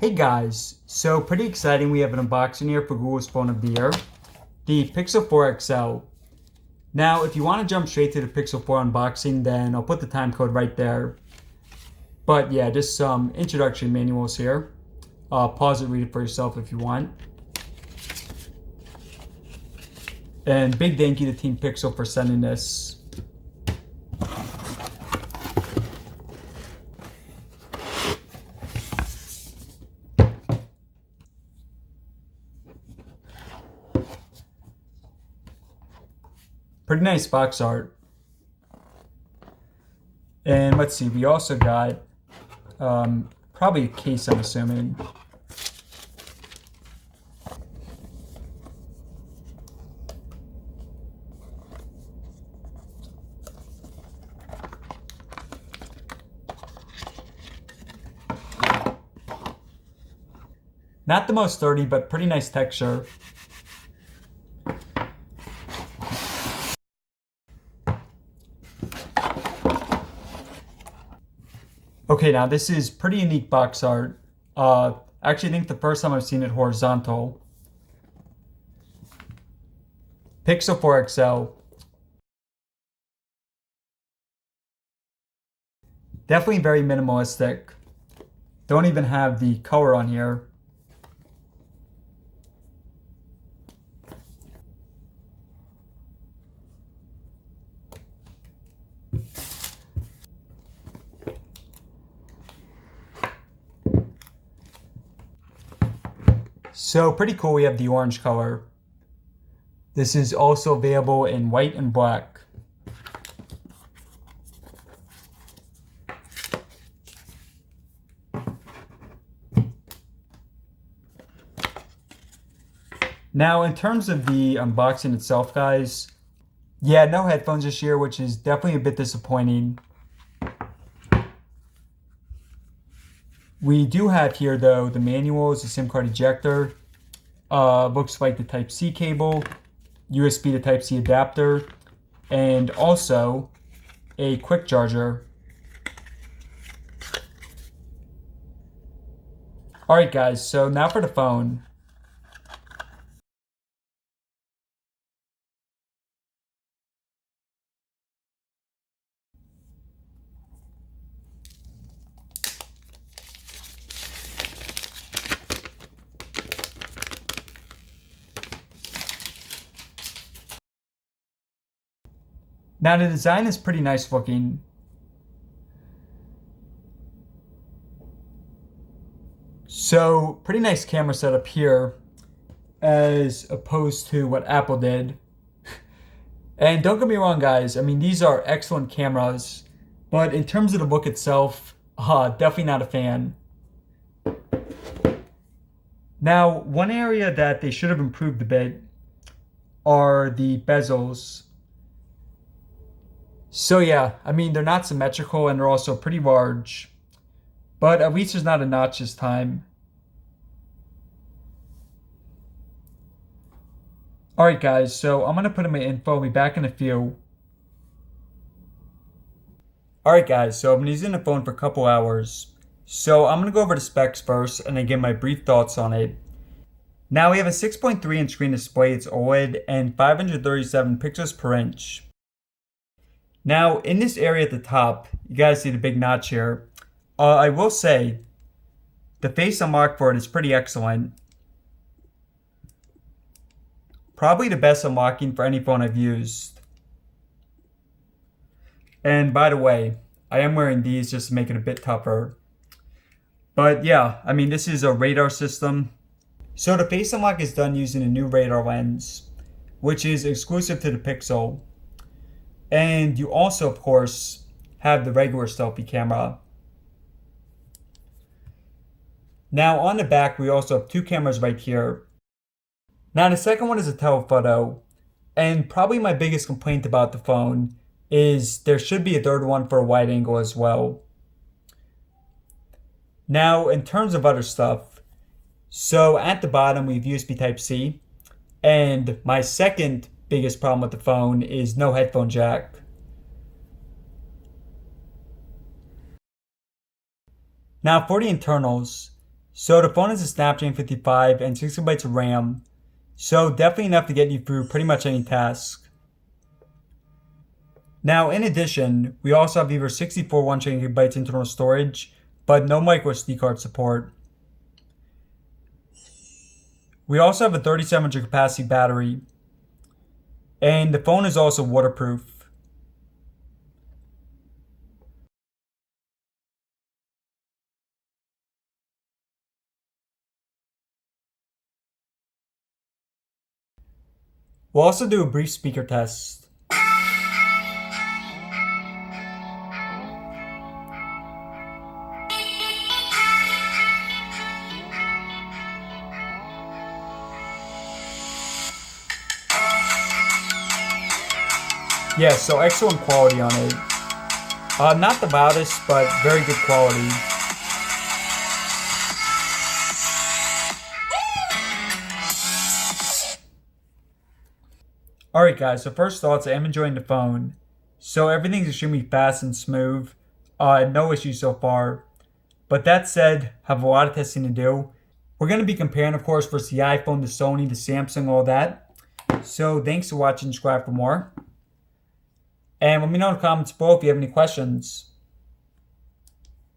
Hey guys, so pretty exciting. We have an unboxing here for Google's phone of the year, the Pixel 4 XL. Now, if you want to jump straight to the Pixel 4 unboxing, then I'll put the time code right there. But yeah, just some introduction manuals here. Pause it, read it for yourself if you want. And big thank you to Team Pixel for sending this. Pretty nice box art. And let's see, we also got probably a case, I'm assuming. Not the most sturdy, but pretty nice texture. Okay, now this is pretty unique box art. Actually, I think the first time I've seen it horizontal. Pixel 4 XL. Definitely very minimalistic. Don't even have the color on here. So pretty cool, we have the orange color. This is also available in white and black. Now, in terms of the unboxing itself, guys, yeah, no headphones this year, which is definitely a bit disappointing. We do have here, though, the manuals, the SIM card ejector, looks like the Type-C cable, USB to Type-C adapter, and also a quick charger. Alright guys, so now for the phone. Now the design is pretty nice looking. So pretty nice camera setup here as opposed to what Apple did. And don't get me wrong guys, I mean these are excellent cameras, but in terms of the look itself, definitely not a fan. Now one area that they should have improved a bit are the bezels. So yeah, I mean, they're not symmetrical and they're also pretty large, but at least there's not a notch this time. Alright guys, so I'm going to put in my info. I'll be back in a few. Alright guys, so I've been using the phone for a couple hours. So I'm going to go over the specs first and then give my brief thoughts on it. Now we have a 6.3 inch screen display, it's OLED, and 537 pixels per inch. Now, in this area at the top, you guys see the big notch here. I will say, the face unlock for it is pretty excellent. Probably the best unlocking for any phone I've used. And by the way, I am wearing these just to make it a bit tougher. But yeah, I mean, this is a radar system. So the face unlock is done using a new radar lens, which is exclusive to the Pixel. And you also, of course, have the regular selfie camera. Now on the back, we also have two cameras right here. Now the second one is a telephoto. And probably my biggest complaint about the phone is there should be a third one for a wide angle as well. Now in terms of other stuff, so at the bottom we have USB Type-C. And my second biggest problem with the phone is no headphone jack. Now for the internals, So the phone has a Snapdragon 55 and 6GB of RAM, so definitely enough to get you through pretty much any task. Now, in addition, we also have either 64 128GB internal storage, but no micro SD card support. We also have a 3700 capacity battery, and the phone is also waterproof. We'll also do a brief speaker test. Yeah, so excellent quality on it. Not the loudest, but very good quality. Alright guys, so first thoughts, I am enjoying the phone. So everything's extremely fast and smooth. No issues so far. But that said, have a lot of testing to do. We're going to be comparing, of course, versus the iPhone, the Sony, the Samsung, all that. So thanks for watching, subscribe for more. And let me know in the comments below if you have any questions.